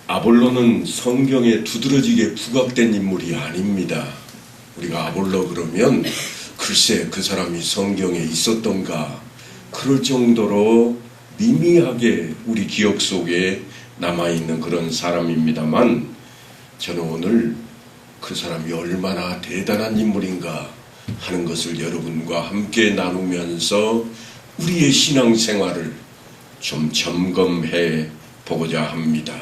아볼로는 성경에 두드러지게 부각된 인물이 아닙니다. 우리가 아볼로 그러면 글쎄 그 사람이 성경에 있었던가 그럴 정도로 미미하게 우리 기억 속에 남아있는 그런 사람입니다만, 저는 오늘 그 사람이 얼마나 대단한 인물인가 하는 것을 여러분과 함께 나누면서 우리의 신앙생활을 좀 점검해 보고자 합니다.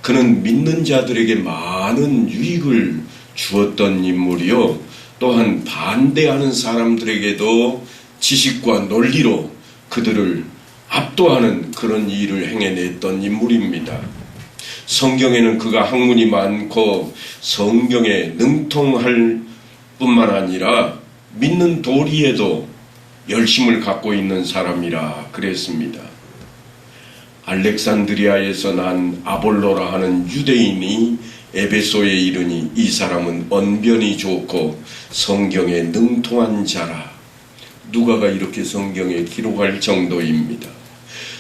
그는 믿는 자들에게 많은 유익을 주었던 인물이요, 또한 반대하는 사람들에게도 지식과 논리로 그들을 압도하는 그런 일을 행해냈던 인물입니다. 성경에는 그가 학문이 많고 성경에 능통할 뿐만 아니라 믿는 도리에도 열심을 갖고 있는 사람이라 그랬습니다. 알렉산드리아에서 난 아볼로라 하는 유대인이 에베소에 이르니 이 사람은 언변이 좋고 성경에 능통한 자라. 누가가 이렇게 성경에 기록할 정도입니다.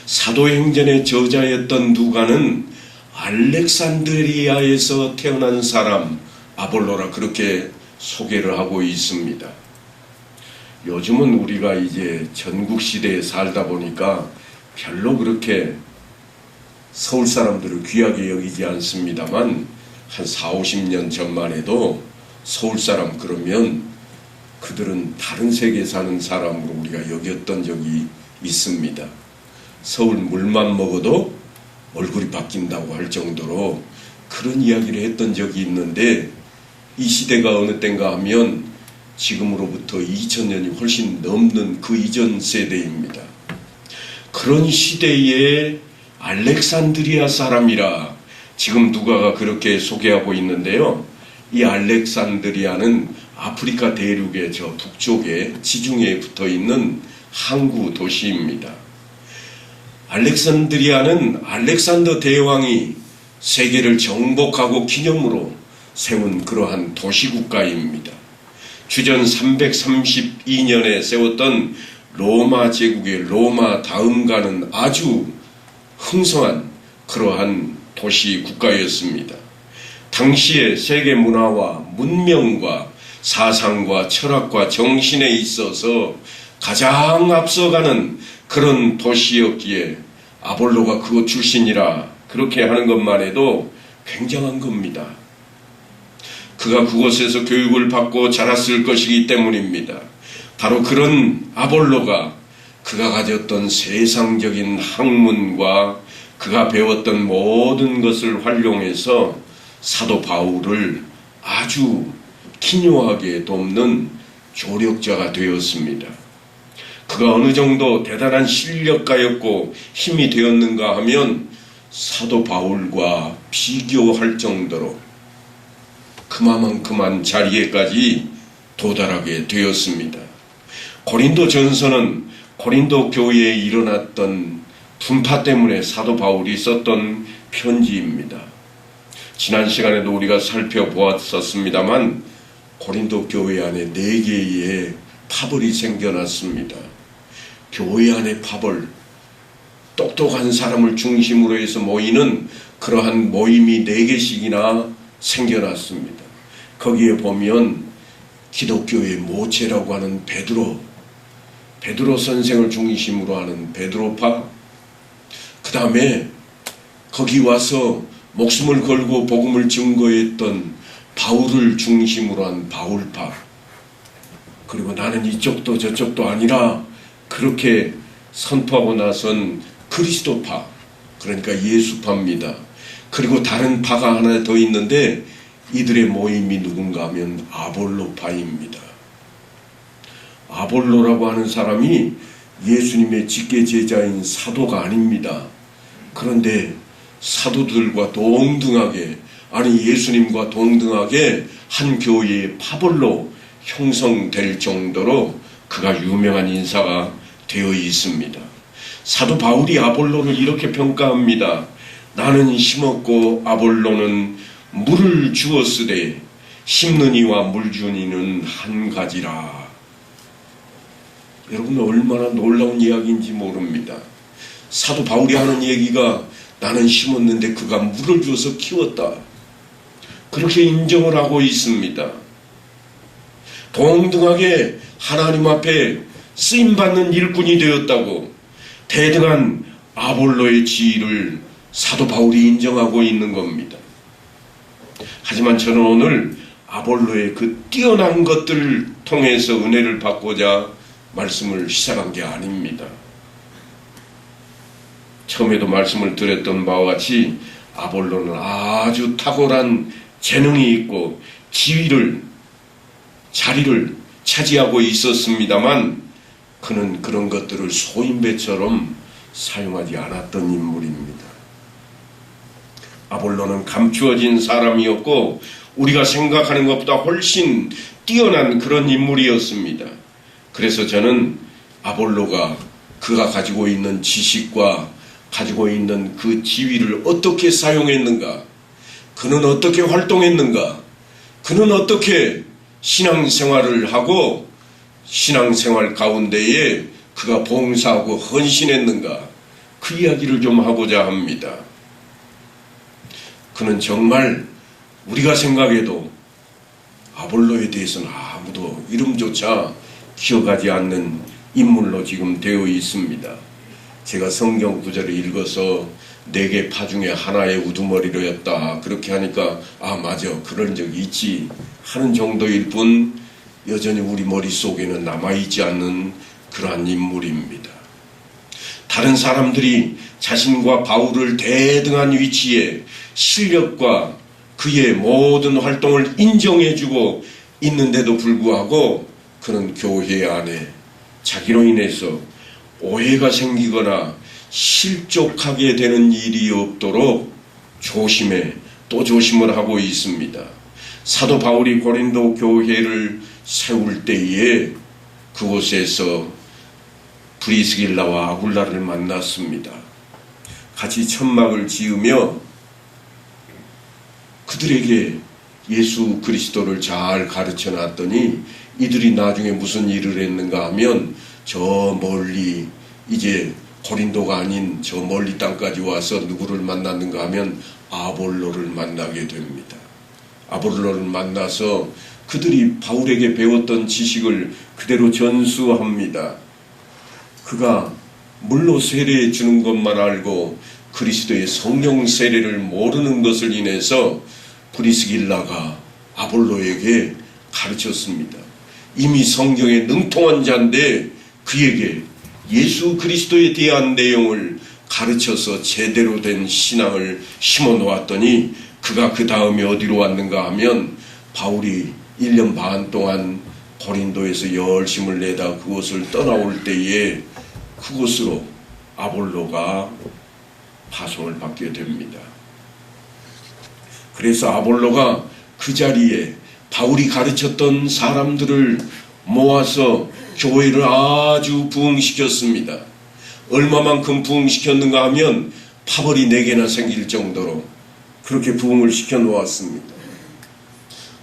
사도행전의 저자였던 누가는 알렉산드리아에서 태어난 사람 아볼로라 그렇게 소개를 하고 있습니다. 요즘은 우리가 이제 전국시대에 살다 보니까 별로 그렇게 서울 사람들을 귀하게 여기지 않습니다만, 한 40-50년 전만 해도 서울 사람 그러면 그들은 다른 세계에 사는 사람으로 우리가 여겼던 적이 있습니다. 서울 물만 먹어도 얼굴이 바뀐다고 할 정도로 그런 이야기를 했던 적이 있는데, 이 시대가 어느 때인가 하면 지금으로부터 2000년이 훨씬 넘는 그 이전 세대입니다. 그런 시대에 알렉산드리아 사람이라 지금 누가가 그렇게 소개하고 있는데요. 이 알렉산드리아는 아프리카 대륙의 저 북쪽에 지중해에 붙어 있는 항구 도시입니다. 알렉산드리아는 알렉산더 대왕이 세계를 정복하고 기념으로 세운 그러한 도시국가입니다. 주전 332년에 세웠던 로마 제국의 로마 다음가는 아주 흥성한 그러한 도시 국가였습니다. 당시의 세계 문화와 문명과 사상과 철학과 정신에 있어서 가장 앞서가는 그런 도시였기에 아볼로가 그곳 출신이라 그렇게 하는 것만 해도 굉장한 겁니다. 그가 그곳에서 교육을 받고 자랐을 것이기 때문입니다. 바로 그런 아볼로가 그가 가졌던 세상적인 학문과 그가 배웠던 모든 것을 활용해서 사도 바울을 아주 기묘하게 돕는 조력자가 되었습니다. 그가 어느 정도 대단한 실력가였고 힘이 되었는가 하면 사도 바울과 비교할 정도로 그만큼한 자리에까지 도달하게 되었습니다. 고린도 전서는 고린도 교회에 일어났던 분파 때문에 사도 바울이 썼던 편지입니다. 지난 시간에도 우리가 살펴보았었습니다만 고린도 교회 안에 4개의 파벌이 생겨났습니다. 교회 안에 파벌, 똑똑한 사람을 중심으로 해서 모이는 그러한 모임이 4개씩이나 생겨났습니다. 거기에 보면 기독교의 모체라고 하는 베드로 선생을 중심으로 하는 베드로파, 그 다음에 거기 와서 목숨을 걸고 복음을 증거했던 바울을 중심으로 한 바울파, 그리고 나는 이쪽도 저쪽도 아니라 그렇게 선포하고 나선 그리스도파, 그러니까 예수파입니다. 그리고 다른 파가 하나 더 있는데 이들의 모임이 누군가 하면 아볼로파입니다. 아볼로라고 하는 사람이 예수님의 직계 제자인 사도가 아닙니다. 그런데 사도들과 동등하게, 아니 예수님과 동등하게 한 교회의 파벌로 형성될 정도로 그가 유명한 인사가 되어 있습니다. 사도 바울이 아볼로를 이렇게 평가합니다. 나는 심었고 아볼로는 물을 주었으되 심는 이와 물 준 이는 한 가지라. 여러분 얼마나 놀라운 이야기인지 모릅니다. 사도 바울이 하는 얘기가 나는 심었는데 그가 물을 주어서 키웠다. 그렇게 인정을 하고 있습니다. 동등하게 하나님 앞에 쓰임받는 일꾼이 되었다고 대등한 아볼로의 지위를 사도 바울이 인정하고 있는 겁니다. 하지만 저는 오늘 아볼로의 그 뛰어난 것들을 통해서 은혜를 받고자 말씀을 시작한 게 아닙니다. 처음에도 말씀을 드렸던 바와 같이 아볼로는 아주 탁월한 재능이 있고 지위를, 자리를 차지하고 있었습니다만 그는 그런 것들을 소인배처럼 사용하지 않았던 인물입니다. 아볼로는 감추어진 사람이었고 우리가 생각하는 것보다 훨씬 뛰어난 그런 인물이었습니다. 그래서 저는 아볼로가 그가 가지고 있는 지식과 가지고 있는 그 지위를 어떻게 사용했는가, 그는 어떻게 활동했는가, 그는 어떻게 신앙생활을 하고 신앙생활 가운데에 그가 봉사하고 헌신했는가, 그 이야기를 좀 하고자 합니다. 그는 정말 우리가 생각해도 아볼로에 대해서는 아무도 이름조차 기억하지 않는 인물로 지금 되어 있습니다. 제가 성경 구절을 읽어서 4개 파 중에 하나의 우두머리로였다 그렇게 하니까 아 맞아 그런 적이 있지 하는 정도일 뿐 여전히 우리 머릿속에는 남아있지 않는 그러한 인물입니다. 다른 사람들이 자신과 바울을 대등한 위치에 실력과 그의 모든 활동을 인정해주고 있는데도 불구하고 그는 교회 안에 자기로 인해서 오해가 생기거나 실족하게 되는 일이 없도록 조심해 또 조심을 하고 있습니다. 사도 바울이 고린도 교회를 세울 때에 그곳에서 브리스길라와 아굴라를 만났습니다. 같이 천막을 지으며 그들에게 예수 그리스도를 잘 가르쳐 놨더니 이들이 나중에 무슨 일을 했는가 하면 저 멀리 이제 고린도가 아닌 저 멀리 땅까지 와서 누구를 만났는가 하면 아볼로를 만나게 됩니다. 아볼로를 만나서 그들이 바울에게 배웠던 지식을 그대로 전수합니다. 그가 물로 세례해 주는 것만 알고 그리스도의 성령 세례를 모르는 것을 인해서 브리스길라가 아볼로에게 가르쳤습니다. 이미 성경에 능통한 자인데 그에게 예수 그리스도에 대한 내용을 가르쳐서 제대로 된 신앙을 심어 놓았더니 그가 그 다음에 어디로 왔는가 하면 바울이 1년 반 동안 고린도에서 열심을 내다 그곳을 떠나올 때에 그곳으로 아볼로가 파송을 받게 됩니다. 그래서 아볼로가 그 자리에 바울이 가르쳤던 사람들을 모아서 교회를 아주 부흥시켰습니다. 얼마만큼 부흥시켰는가 하면 파벌이 4개나 생길 정도로 그렇게 부흥을 시켜놓았습니다.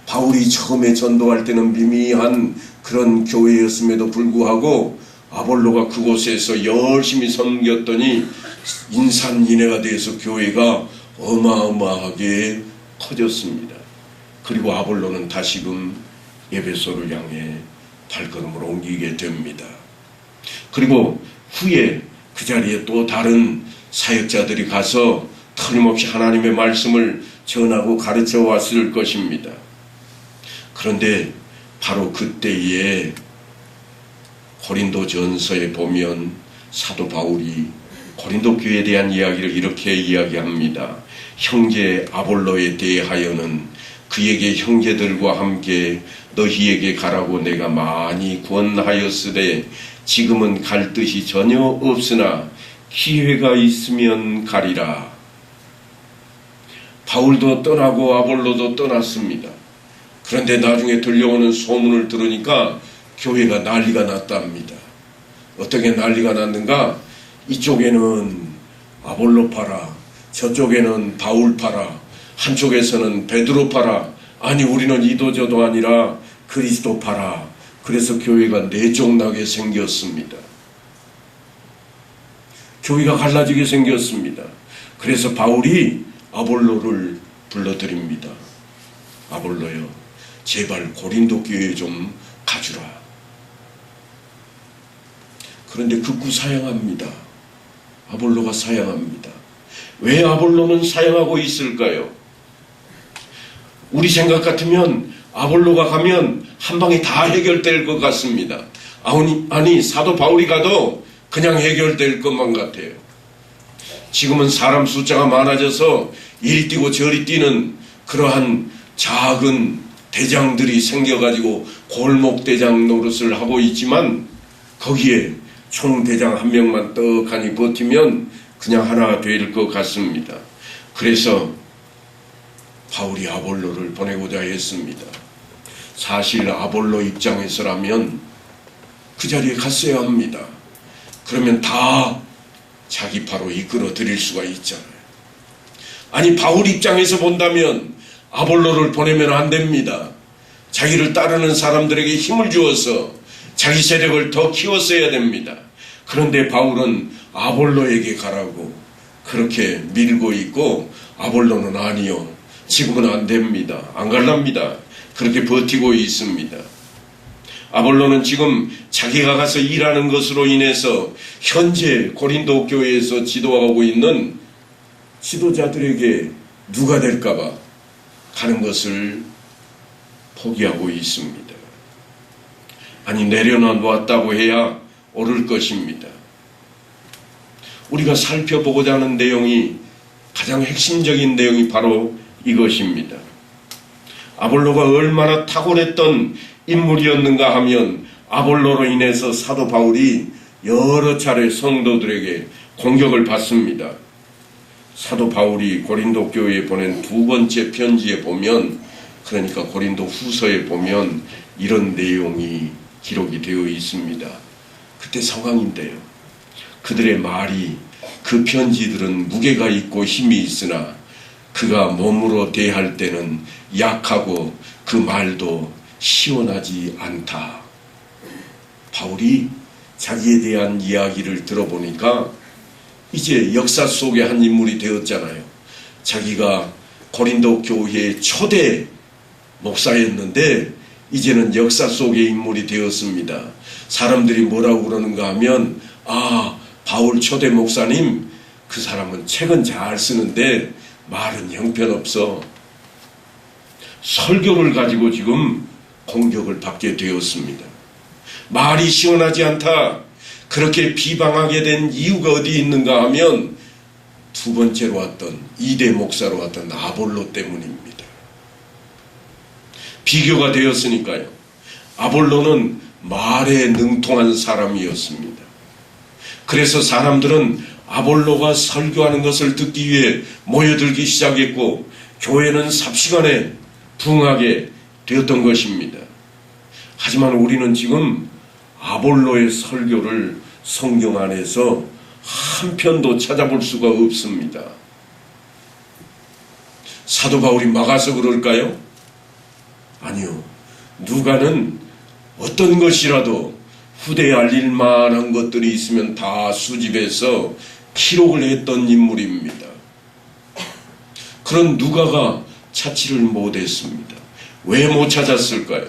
바울이 처음에 전도할 때는 미미한 그런 교회였음에도 불구하고 아볼로가 그곳에서 열심히 섬겼더니 인산인해가 돼서 교회가 어마어마하게 커졌습니다. 그리고 아볼로는 다시금 에베소를 향해 발걸음을 옮기게 됩니다. 그리고 후에 그 자리에 또 다른 사역자들이 가서 틀림없이 하나님의 말씀을 전하고 가르쳐 왔을 것입니다. 그런데 바로 그때에 고린도 전서에 보면 사도 바울이 고린도 교회에 대한 이야기를 이렇게 이야기합니다. 형제 아볼로에 대하여는 그에게 형제들과 함께 너희에게 가라고 내가 많이 권하였으되 지금은 갈 뜻이 전혀 없으나 기회가 있으면 가리라. 바울도 떠나고 아볼로도 떠났습니다. 그런데 나중에 들려오는 소문을 들으니까 교회가 난리가 났답니다. 어떻게 난리가 났는가? 이쪽에는 아볼로 파라, 저쪽에는 바울 파라, 한쪽에서는 베드로 파라, 아니 우리는 이도저도 아니라 그리스도 파라. 그래서 교회가 내종나게 생겼습니다. 교회가 갈라지게 생겼습니다. 그래서 바울이 아볼로를 불러드립니다. 아볼로여, 제발 고린도 교회에 좀 가주라. 그런데 극구 사양합니다. 아볼로가 사양합니다. 왜 아볼로는 사양하고 있을까요? 우리 생각 같으면 아볼로가 가면 한 방에 다 해결될 것 같습니다. 아니, 사도 바울이 가도 그냥 해결될 것만 같아요. 지금은 사람 숫자가 많아져서 이리 뛰고 저리 뛰는 그러한 작은 대장들이 생겨가지고 골목대장 노릇을 하고 있지만, 거기에 총대장 한 명만 떡하니 버티면 그냥 하나 될 것 같습니다. 그래서 바울이 아볼로를 보내고자 했습니다. 사실 아볼로 입장에서라면 그 자리에 갔어야 합니다. 그러면 다 자기 파로 이끌어 드릴 수가 있잖아요. 아니, 바울 입장에서 본다면 아볼로를 보내면 안 됩니다. 자기를 따르는 사람들에게 힘을 주어서 자기 세력을 더 키웠어야 됩니다. 그런데 바울은 아볼로에게 가라고 그렇게 밀고 있고, 아볼로는 아니요, 지금은 안 됩니다, 안 갈랍니다, 그렇게 버티고 있습니다. 아볼로는 지금 자기가 가서 일하는 것으로 인해서 현재 고린도 교회에서 지도하고 있는 지도자들에게 누가 될까봐 가는 것을 포기하고 있습니다. 아니, 내려놓았다고 해야 옳을 것입니다. 우리가 살펴보고자 하는 내용이, 가장 핵심적인 내용이 바로 이것입니다. 아볼로가 얼마나 탁월했던 인물이었는가 하면, 아볼로로 인해서 사도 바울이 여러 차례 성도들에게 공격을 받습니다. 사도 바울이 고린도 교회에 보낸 두 번째 편지에 보면, 그러니까 고린도 후서에 보면 이런 내용이 기록이 되어 있습니다. 그때 상황인데요, 그들의 말이, 그 편지들은 무게가 있고 힘이 있으나 그가 몸으로 대할 때는 약하고 그 말도 시원하지 않다. 바울이 자기에 대한 이야기를 들어보니까 이제 역사 속의 한 인물이 되었잖아요. 자기가 고린도 교회의 초대 목사였는데 이제는 역사 속의 인물이 되었습니다. 사람들이 뭐라고 그러는가 하면, 바울 초대 목사님, 그 사람은 책은 잘 쓰는데 말은 형편없어. 설교를 가지고 지금 공격을 받게 되었습니다. 말이 시원하지 않다, 그렇게 비방하게 된 이유가 어디 있는가 하면, 두 번째로 왔던, 2대 목사로 왔던 아볼로 때문입니다. 비교가 되었으니까요. 아볼로는 말에 능통한 사람이었습니다. 그래서 사람들은 아볼로가 설교하는 것을 듣기 위해 모여들기 시작했고, 교회는 삽시간에 붕하게 되었던 것입니다. 하지만 우리는 지금 아볼로의 설교를 성경 안에서 한 편도 찾아볼 수가 없습니다. 사도 바울이 막아서 그럴까요? 아니요. 누가는 어떤 것이라도 후대에 알릴 만한 것들이 있으면 다 수집해서 기록을 했던 인물입니다. 그런 누가가 찾지를 못했습니다. 왜 못 찾았을까요?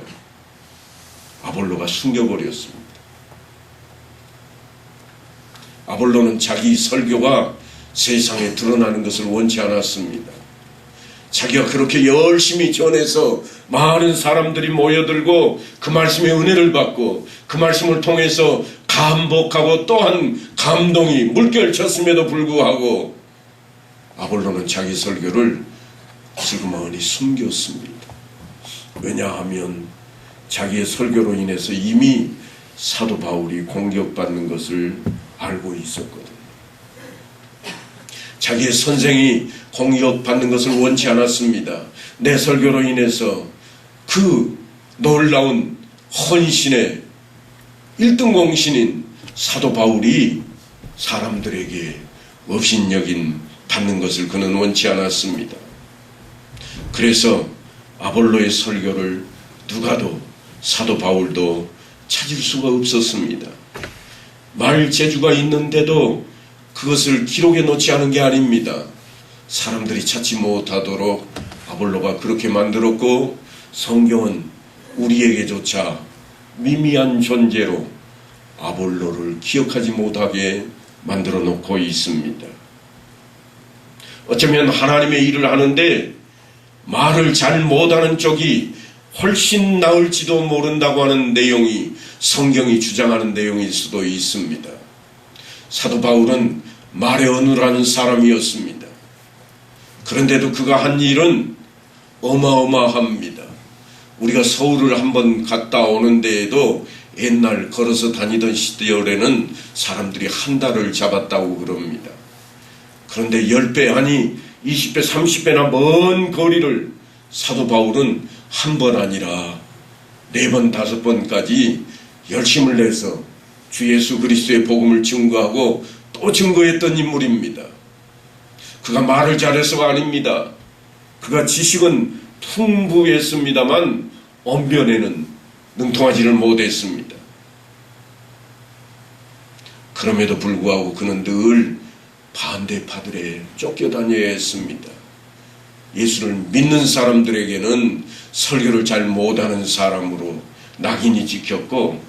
아볼로가 숨겨버렸습니다. 아볼로는 자기 설교가 세상에 드러나는 것을 원치 않았습니다. 자기가 그렇게 열심히 전해서 많은 사람들이 모여들고 그 말씀의 은혜를 받고 그 말씀을 통해서 감복하고 또한 감동이 물결쳤음에도 불구하고 아볼로는 자기 설교를 슬그머니 숨겼습니다. 왜냐하면 자기의 설교로 인해서 이미 사도 바울이 공격받는 것을 알고 있었거든요. 자기의 선생이 공격받는 것을 원치 않았습니다. 내 설교로 인해서 그 놀라운 헌신의 1등 공신인 사도 바울이 사람들에게 업신여긴 받는 것을 그는 원치 않았습니다. 그래서 아볼로의 설교를 누가도 사도 바울도 찾을 수가 없었습니다. 말 재주가 있는데도 그것을 기록해 놓지 않은 게 아닙니다. 사람들이 찾지 못하도록 아볼로가 그렇게 만들었고, 성경은 우리에게조차 미미한 존재로 아볼로를 기억하지 못하게 만들어 놓고 있습니다. 어쩌면 하나님의 일을 하는데 말을 잘 못하는 쪽이 훨씬 나을지도 모른다고 하는 내용이 성경이 주장하는 내용일 수도 있습니다. 사도 바울은 말의 언어라는 사람이었습니다. 그런데도 그가 한 일은 어마어마합니다. 우리가 서울을 한번 갔다 오는 데에도 옛날 걸어서 다니던 시절에는 사람들이 한 달을 잡았다고 그럽니다. 그런데 10배 아니 20배 30배나 먼 거리를 사도 바울은 한 번 아니라 4번 5번까지 열심을 내서 주 예수 그리스도의 복음을 증거하고 또 증거했던 인물입니다. 그가 말을 잘해서가 아닙니다. 그가 지식은 풍부했습니다만 언변에는 능통하지를 못했습니다. 그럼에도 불구하고 그는 늘 반대파들에 쫓겨다녀야 했습니다. 예수를 믿는 사람들에게는 설교를 잘 못하는 사람으로 낙인이 찍혔고,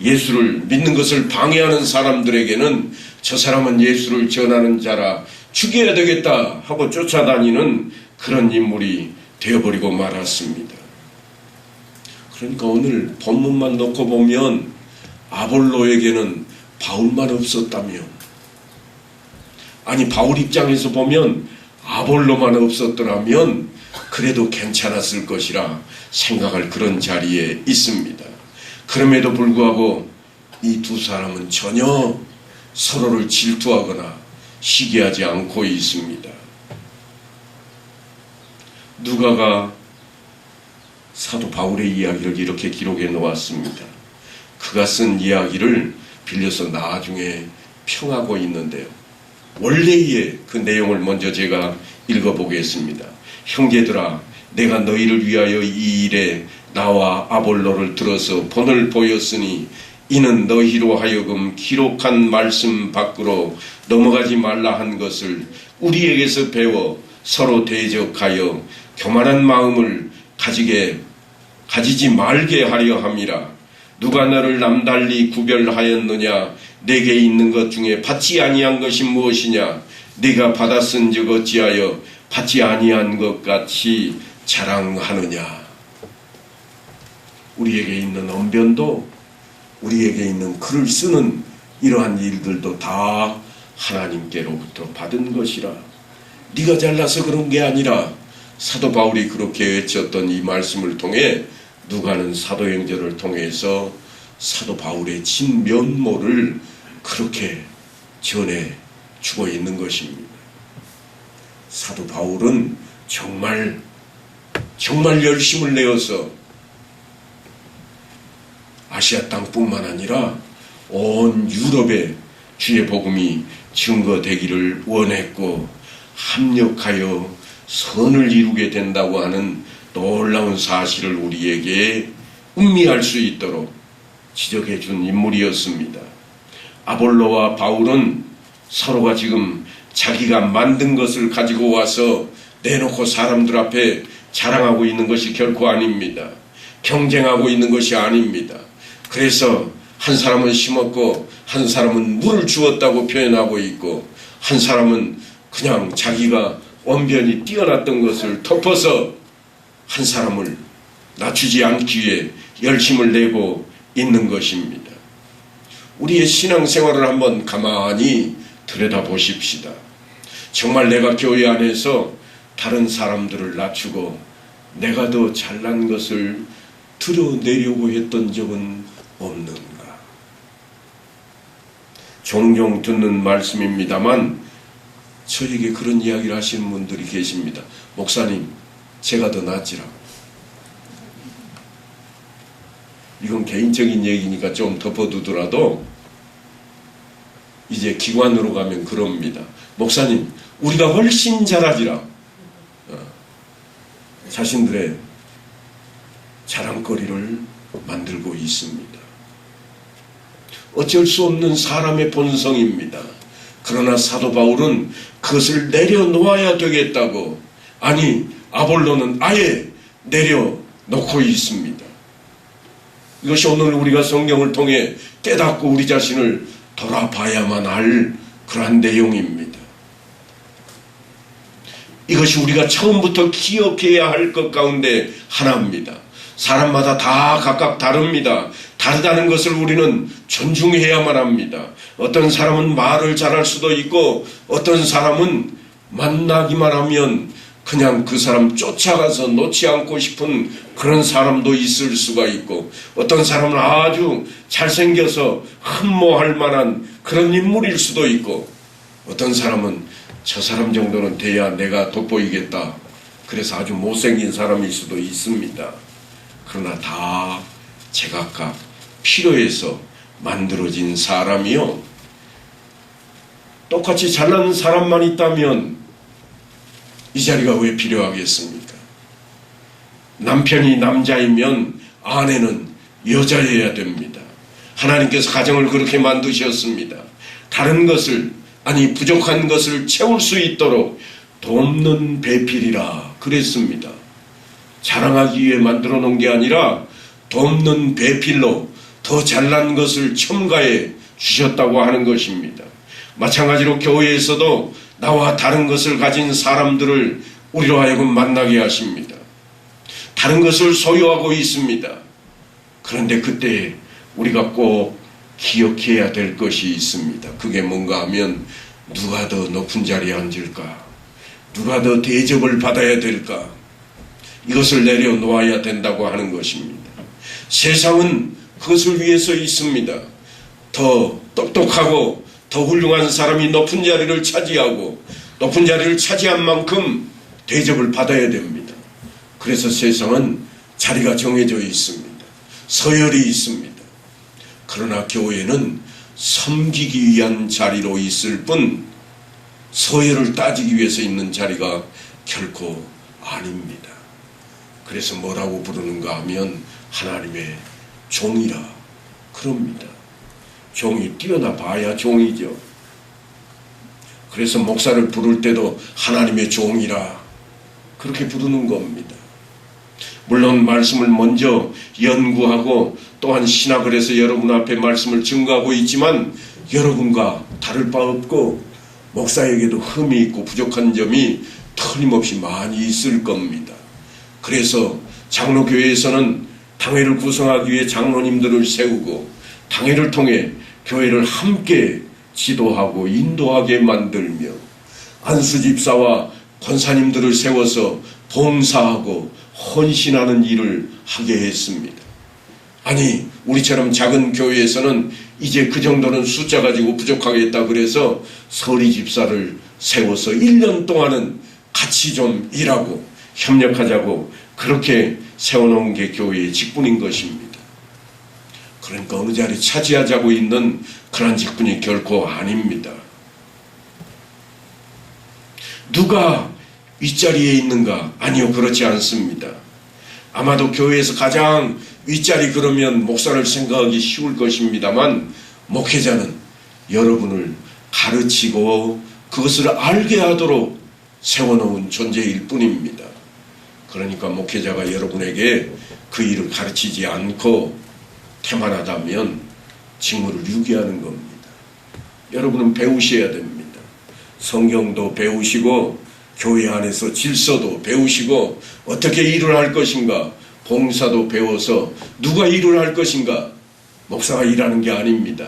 예수를 믿는 것을 방해하는 사람들에게는 저 사람은 예수를 전하는 자라 죽여야 되겠다 하고 쫓아다니는 그런 인물이 되어버리고 말았습니다. 그러니까 오늘 본문만 놓고 보면 아볼로에게는 바울만 없었다면, 아니 바울 입장에서 보면 아볼로만 없었더라면 그래도 괜찮았을 것이라 생각할 그런 자리에 있습니다. 그럼에도 불구하고 이 두 사람은 전혀 서로를 질투하거나 시기하지 않고 있습니다. 누가가 사도 바울의 이야기를 이렇게 기록해 놓았습니다. 그가 쓴 이야기를 빌려서 나중에 평하고 있는데요. 원래의 그 내용을 먼저 제가 읽어보겠습니다. 형제들아, 내가 너희를 위하여 이 일에 나와 아볼로를 들어서 본을 보였으니 이는 너희로 하여금 기록한 말씀 밖으로 넘어가지 말라 한 것을 우리에게서 배워 서로 대적하여 교만한 마음을 가지지 말게 하려 함이라. 누가 너를 남달리 구별하였느냐? 내게 있는 것 중에 받지 아니한 것이 무엇이냐? 네가 받았은즉 어찌하여 받지 아니한 것 같이 자랑하느냐? 우리에게 있는 언변도, 우리에게 있는 글을 쓰는 이러한 일들도 다 하나님께로부터 받은 것이라. 네가 잘나서 그런 게 아니라, 사도 바울이 그렇게 외쳤던 이 말씀을 통해 누가는 사도행전을 통해서 사도 바울의 진면모를 그렇게 전해주고 있는 것입니다. 사도 바울은 정말 열심을 내어서 아시아 땅뿐만 아니라 온 유럽에 주의 복음이 증거되기를 원했고, 합력하여 선을 이루게 된다고 하는 놀라운 사실을 우리에게 음미할 수 있도록 지적해 준 인물이었습니다. 아볼로와 바울은 서로가 지금 자기가 만든 것을 가지고 와서 내놓고 사람들 앞에 자랑하고 있는 것이 결코 아닙니다. 경쟁하고 있는 것이 아닙니다. 그래서 한 사람은 심었고 한 사람은 물을 주었다고 표현하고 있고, 한 사람은 그냥 자기가 언변이 뛰어났던 것을 덮어서 한 사람을 낮추지 않기 위해 열심을 내고 있는 것입니다. 우리의 신앙생활을 한번 가만히 들여다보십시다. 정말 내가 교회 안에서 다른 사람들을 낮추고 내가 더 잘난 것을 드러내려고 했던 적은 없는가? 종종 듣는 말씀입니다만 저에게 그런 이야기를 하시는 분들이 계십니다. 목사님, 제가 더 낫지라. 이건 개인적인 얘기니까 좀 덮어두더라도 이제 기관으로 가면 그럽니다. 목사님, 우리가 훨씬 잘하지라. 자신들의 자랑거리를 만들고 있습니다. 어쩔 수 없는 사람의 본성입니다. 그 그러나 사도 바울은 그것을 내려놓아야 되겠다고, 아니 아볼로는 아예 내려놓고 있습니다. 이것이 오늘 우리가 성경을 통해 깨닫고 우리 자신을 돌아봐야만 할 그러한 내용입니다. 이것이 우리가 처음부터 기억해야 할 것 가운데 하나입니다. 사람마다 다 각각 다릅니다. 다르다는 것을 우리는 존중해야만 합니다. 어떤 사람은 말을 잘할 수도 있고, 어떤 사람은 만나기만 하면 그냥 그 사람 쫓아가서 놓지 않고 싶은 그런 사람도 있을 수가 있고, 어떤 사람은 아주 잘생겨서 흠모할 만한 그런 인물일 수도 있고, 어떤 사람은 저 사람 정도는 돼야 내가 돋보이겠다, 그래서 아주 못생긴 사람일 수도 있습니다. 그러나 다 제각각 필요해서 만들어진 사람이요, 똑같이 잘난 사람만 있다면 이 자리가 왜 필요하겠습니까? 남편이 남자이면 아내는 여자여야 됩니다. 하나님께서 가정을 그렇게 만드셨습니다. 다른 것을, 아니 부족한 것을 채울 수 있도록 돕는 배필이라 그랬습니다. 자랑하기 위해 만들어 놓은 게 아니라 돕는 배필로 더 잘난 것을 첨가해 주셨다고 하는 것입니다. 마찬가지로 교회에서도 나와 다른 것을 가진 사람들을 우리로 하여금 만나게 하십니다. 다른 것을 소유하고 있습니다. 그런데 그때 우리가 꼭 기억해야 될 것이 있습니다. 그게 뭔가 하면, 누가 더 높은 자리에 앉을까? 누가 더 대접을 받아야 될까? 이것을 내려놓아야 된다고 하는 것입니다. 세상은 그것을 위해서 있습니다. 더 똑똑하고 더 훌륭한 사람이 높은 자리를 차지하고, 높은 자리를 차지한 만큼 대접을 받아야 됩니다. 그래서 세상은 자리가 정해져 있습니다. 서열이 있습니다. 그러나 교회는 섬기기 위한 자리로 있을 뿐 서열을 따지기 위해서 있는 자리가 결코 아닙니다. 그래서 뭐라고 부르는가 하면 하나님의 종이라 그럽니다. 종이 뛰어나 봐야 종이죠. 그래서 목사를 부를 때도 하나님의 종이라 그렇게 부르는 겁니다. 물론 말씀을 먼저 연구하고 또한 신학을 해서 여러분 앞에 말씀을 증거하고 있지만, 여러분과 다를 바 없고 목사에게도 흠이 있고 부족한 점이 틀림없이 많이 있을 겁니다. 그래서 장로교회에서는 당회를 구성하기 위해 장로님들을 세우고, 당회를 통해 교회를 함께 지도하고 인도하게 만들며, 안수집사와 권사님들을 세워서 봉사하고 헌신하는 일을 하게 했습니다. 아니, 우리처럼 작은 교회에서는 이제 그 정도는 숫자 가지고 부족하겠다 그래서 서리집사를 세워서 1년 동안은 같이 좀 일하고 협력하자고 그렇게 세워놓은 게 교회의 직분인 것입니다. 그러니까 어느 자리 차지하자고 있는 그런 직분이 결코 아닙니다. 누가 윗자리에 있는가? 아니요, 그렇지 않습니다. 아마도 교회에서 가장 윗자리 그러면 목사를 생각하기 쉬울 것입니다만, 목회자는 여러분을 가르치고 그것을 알게 하도록 세워놓은 존재일 뿐입니다. 그러니까 목회자가 여러분에게 그 일을 가르치지 않고 태만하다면 직무를 유기하는 겁니다. 여러분은 배우셔야 됩니다. 성경도 배우시고 교회 안에서 질서도 배우시고 어떻게 일을 할 것인가, 봉사도 배워서 누가 일을 할 것인가, 목사가 일하는 게 아닙니다.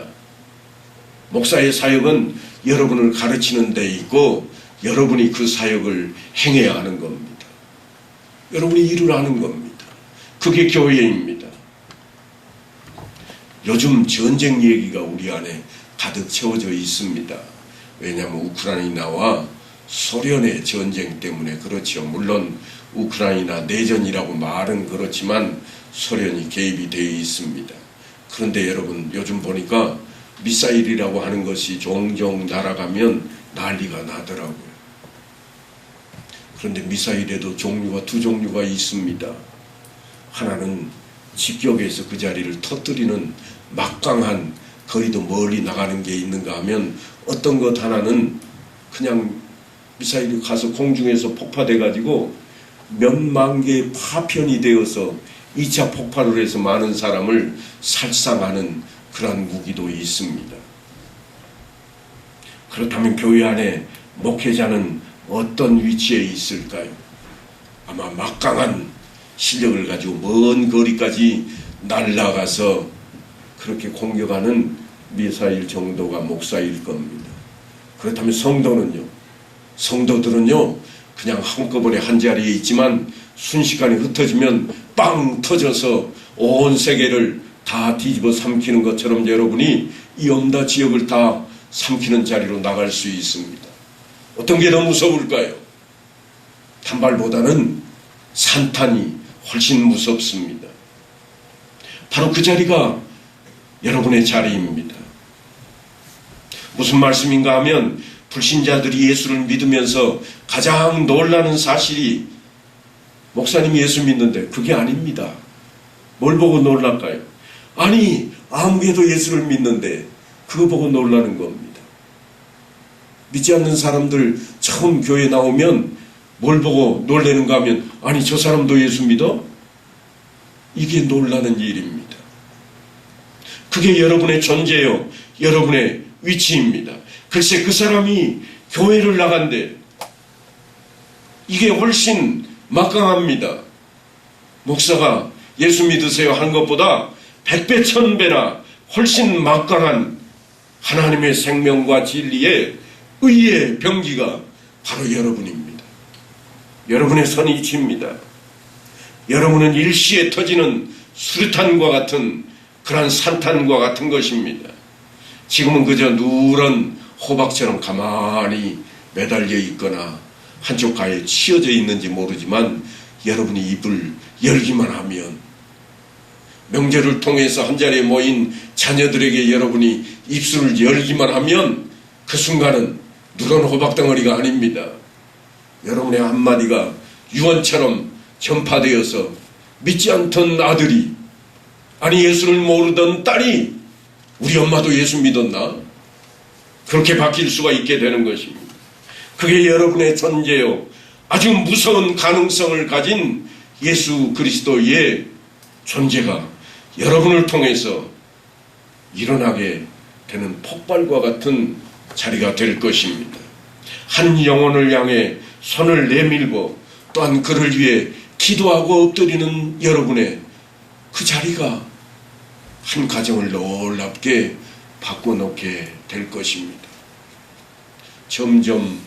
목사의 사역은 여러분을 가르치는 데 있고 여러분이 그 사역을 행해야 하는 겁니다. 여러분이 일을 하는 겁니다. 그게 교회입니다. 요즘 전쟁 얘기가 우리 안에 가득 채워져 있습니다. 왜냐하면 우크라이나와 소련의 전쟁 때문에 그렇죠. 물론 우크라이나 내전이라고 말은 그렇지만 소련이 개입이 되어 있습니다. 그런데 여러분, 요즘 보니까 미사일이라고 하는 것이 종종 날아가면 난리가 나더라고요. 그런데 미사일에도 종류가 두 종류가 있습니다. 하나는 직격에서 그 자리를 터뜨리는 막강한 거리도 멀리 나가는 게 있는가 하면 어떤 것 하나는 그냥 미사일이 가서 공중에서 폭파돼 가지고 몇만 개의 파편이 되어서 2차 폭발을 해서 많은 사람을 살상하는 그러한 무기도 있습니다. 그렇다면 교회 안에 목회자는 어떤 위치에 있을까요? 아마 막강한 실력을 가지고 먼 거리까지 날아가서 그렇게 공격하는 미사일 정도가 목사일 겁니다. 그렇다면 성도들은요 그냥 한꺼번에 한 자리에 있지만 순식간에 흩어지면 빵 터져서 온 세계를 다 뒤집어 삼키는 것처럼 여러분이 이 엄다 지역을 다 삼키는 자리로 나갈 수 있습니다. 어떤 게 더 무서울까요? 단발보다는 산탄이 훨씬 무섭습니다. 바로 그 자리가 여러분의 자리입니다. 무슨 말씀인가 하면 불신자들이 예수를 믿으면서 가장 놀라는 사실이 목사님이 예수 믿는데 그게 아닙니다. 뭘 보고 놀랄까요? 아니 아무개도 예수를 믿는데 그거 보고 놀라는 겁니다. 믿지 않는 사람들 처음 교회 나오면 뭘 보고 놀라는가 하면 아니 저 사람도 예수 믿어? 이게 놀라는 일입니다. 그게 여러분의 존재요 여러분의 위치입니다. 글쎄 그 사람이 교회를 나간대. 이게 훨씬 막강합니다. 목사가 예수 믿으세요 한 것보다 100배 1000배나 훨씬 막강한 하나님의 생명과 진리의 의의 병기가 바로 여러분입니다. 여러분의 선위치입니다. 여러분은 일시에 터지는 수류탄과 같은 그러한 산탄과 같은 것입니다. 지금은 그저 누런 호박처럼 가만히 매달려 있거나 한쪽 가에 치어져 있는지 모르지만 여러분이 입을 열기만 하면 명절을 통해서 한자리에 모인 자녀들에게 여러분이 입술을 열기만 하면 그 순간은 누런 호박덩어리가 아닙니다. 여러분의 한마디가 유언처럼 전파되어서 믿지 않던 아들이 아니 예수를 모르던 딸이 우리 엄마도 예수 믿었나? 그렇게 바뀔 수가 있게 되는 것입니다. 그게 여러분의 존재요 아주 무서운 가능성을 가진 예수 그리스도의 존재가 여러분을 통해서 일어나게 되는 폭발과 같은 자리가 될 것입니다. 한 영혼을 향해 손을 내밀고 또한 그를 위해 기도하고 엎드리는 여러분의 그 자리가 한 가정을 놀랍게 바꿔놓게 될 것입니다. 점점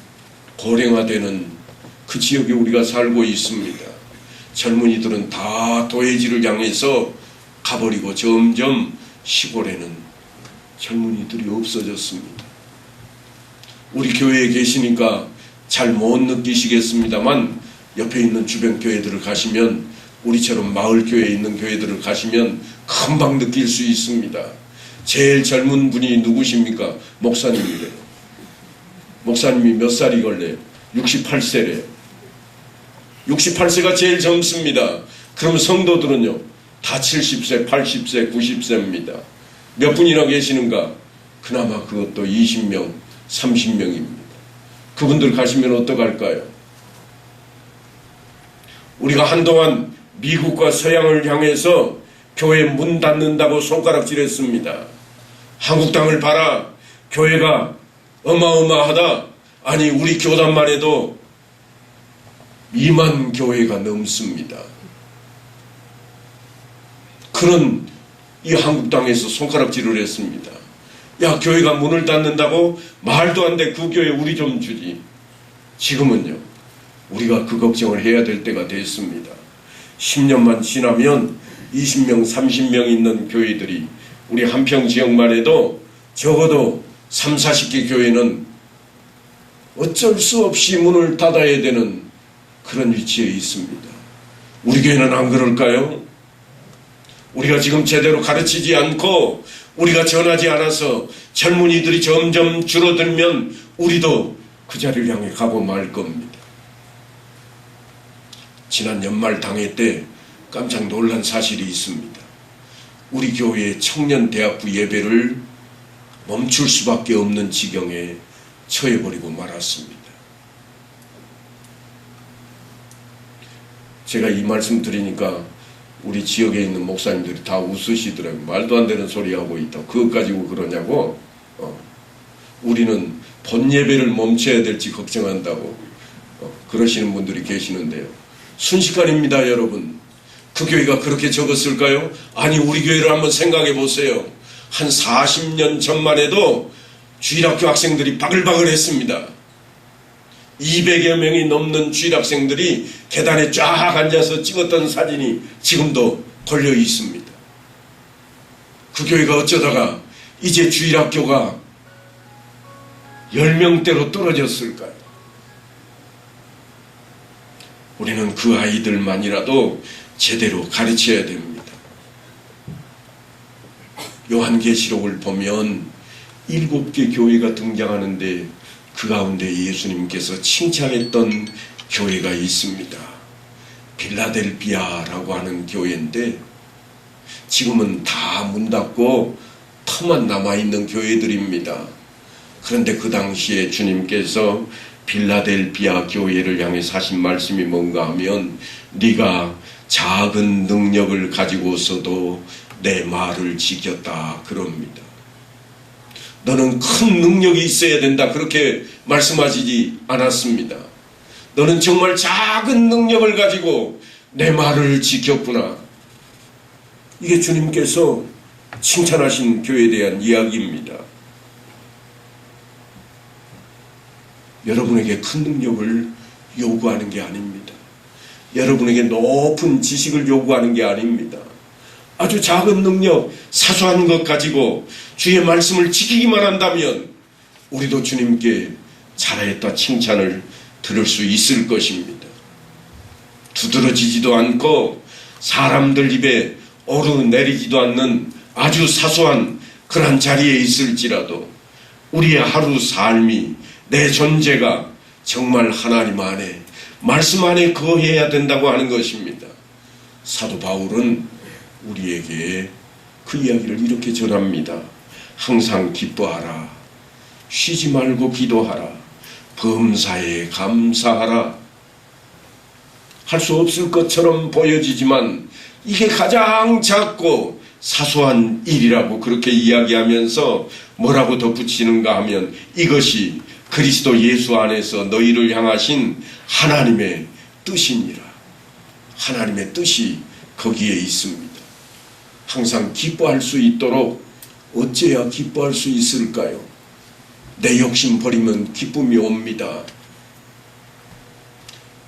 고령화되는 그 지역에 우리가 살고 있습니다. 젊은이들은 다 도해지를 향해서 가버리고 점점 시골에는 젊은이들이 없어졌습니다. 우리 교회에 계시니까 잘 못 느끼시겠습니다만 옆에 있는 주변 교회들을 가시면 우리처럼 마을 교회에 있는 교회들을 가시면 금방 느낄 수 있습니다. 제일 젊은 분이 누구십니까? 목사님이래요. 목사님이 몇 살이 걸려요? 68세래요. 68세가 제일 젊습니다. 그럼 성도들은요? 다 70세, 80세, 90세입니다. 몇 분이나 계시는가? 그나마 그것도 20명, 30명입니다. 그분들 가시면 어떡할까요? 우리가 한동안 미국과 서양을 향해서 교회 문 닫는다고 손가락질했습니다. 한국 땅을 봐라. 교회가 어마어마하다. 아니 우리 교단만 해도 2만 교회가 넘습니다. 그런 이 한국 땅에서 손가락질을 했습니다. 야 교회가 문을 닫는다고? 말도 안 돼. 그 교회 우리 좀 주지. 지금은요 우리가 그 걱정을 해야 될 때가 됐습니다. 10년만 지나면 20명 30명 있는 교회들이 우리 한평 지역만 해도 적어도 3, 40개 교회는 어쩔 수 없이 문을 닫아야 되는 그런 위치에 있습니다. 우리 교회는 안 그럴까요? 우리가 지금 제대로 가르치지 않고 우리가 전하지 않아서 젊은이들이 점점 줄어들면 우리도 그 자리를 향해 가고 말 겁니다. 지난 연말 당회 때 깜짝 놀란 사실이 있습니다. 우리 교회의 청년 대학부 예배를 멈출 수밖에 없는 지경에 처해버리고 말았습니다. 제가 이 말씀 드리니까 우리 지역에 있는 목사님들이 다 웃으시더라고요. 말도 안 되는 소리 하고 있다. 그것 가지고 그러냐고. 우리는 본 예배를 멈춰야 될지 걱정한다고 그러시는 분들이 계시는데요. 순식간입니다, 여러분. 그 교회가 그렇게 적었을까요? 아니, 우리 교회를 한번 생각해 보세요. 한 40년 전만 해도 주일학교 학생들이 바글바글 했습니다. 200여 명이 넘는 주일학생들이 계단에 쫙 앉아서 찍었던 사진이 지금도 걸려 있습니다. 그 교회가 어쩌다가 이제 주일학교가 10명대로 떨어졌을까요? 우리는 그 아이들만이라도 제대로 가르쳐야 됩니다. 요한계시록을 보면 7개 교회가 등장하는데 그 가운데 예수님께서 칭찬했던 교회가 있습니다. 빌라델비아라고 하는 교회인데 지금은 다 문 닫고 터만 남아있는 교회들입니다. 그런데 그 당시에 주님께서 빌라델비아 교회를 향해서 하신 말씀이 뭔가 하면 네가 작은 능력을 가지고서도 내 말을 지켰다 그럽니다. 너는 큰 능력이 있어야 된다 그렇게 말씀하시지 않았습니다. 너는 정말 작은 능력을 가지고 내 말을 지켰구나. 이게 주님께서 칭찬하신 교회에 대한 이야기입니다. 여러분에게 큰 능력을 요구하는 게 아닙니다. 여러분에게 높은 지식을 요구하는 게 아닙니다. 아주 작은 능력, 사소한 것 가지고 주의 말씀을 지키기만 한다면 우리도 주님께 잘했다 칭찬을 들을 수 있을 것입니다. 두드러지지도 않고 사람들 입에 오르내리지도 않는 아주 사소한 그런 자리에 있을지라도 우리의 하루 삶이, 내 존재가 정말 하나님 안에, 말씀 안에 거해야 된다고 하는 것입니다. 사도 바울은 우리에게 그 이야기를 이렇게 전합니다. 항상 기뻐하라. 쉬지 말고 기도하라. 범사에 감사하라. 할 수 없을 것처럼 보여지지만 이게 가장 작고 사소한 일이라고 그렇게 이야기하면서 뭐라고 덧붙이는가 하면 이것이 그리스도 예수 안에서 너희를 향하신 하나님의 뜻이니라. 하나님의 뜻이 거기에 있습니다. 항상 기뻐할 수 있도록 어째야 기뻐할 수 있을까요? 내 욕심 버리면 기쁨이 옵니다.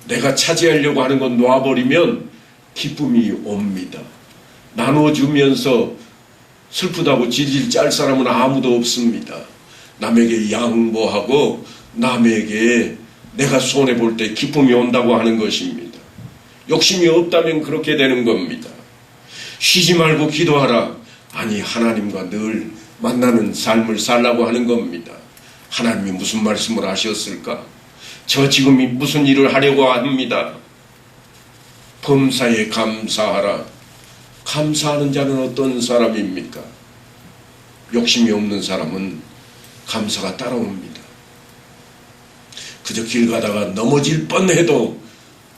내가 차지하려고 하는 건 놔버리면 기쁨이 옵니다. 나눠주면서 슬프다고 질질 짤 사람은 아무도 없습니다. 남에게 양보하고 남에게 내가 손해볼 때 기쁨이 온다고 하는 것입니다. 욕심이 없다면 그렇게 되는 겁니다. 쉬지 말고 기도하라. 아니, 하나님과 늘 만나는 삶을 살라고 하는 겁니다. 하나님이 무슨 말씀을 하셨을까? 저 지금 무슨 일을 하려고 합니다. 범사에 감사하라. 감사하는 자는 어떤 사람입니까? 욕심이 없는 사람은 감사가 따라옵니다. 그저 길 가다가 넘어질 뻔해도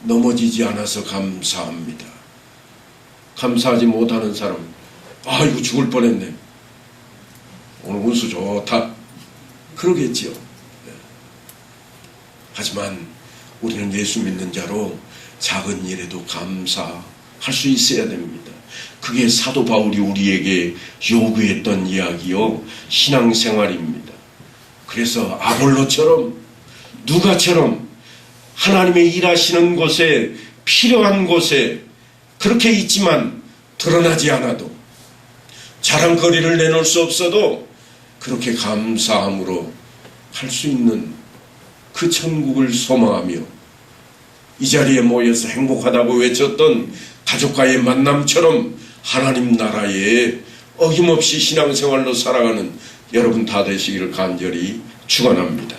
넘어지지 않아서 감사합니다. 감사하지 못하는 사람, 아이고 죽을 뻔했네. 오늘 운수 좋다. 그러겠지요. 네. 하지만 우리는 예수 믿는 자로 작은 일에도 감사할 수 있어야 됩니다. 그게 사도 바울이 우리에게 요구했던 이야기요, 신앙생활입니다. 그래서 아볼로처럼, 누가처럼 하나님의 일하시는 곳에, 필요한 곳에 그렇게 있지만 드러나지 않아도, 자랑거리를 내놓을 수 없어도 그렇게 감사함으로 할 수 있는 그 천국을 소망하며 이 자리에 모여서 행복하다고 외쳤던 가족과의 만남처럼 하나님 나라에 어김없이 신앙생활로 살아가는 여러분 다 되시기를 간절히 축원합니다.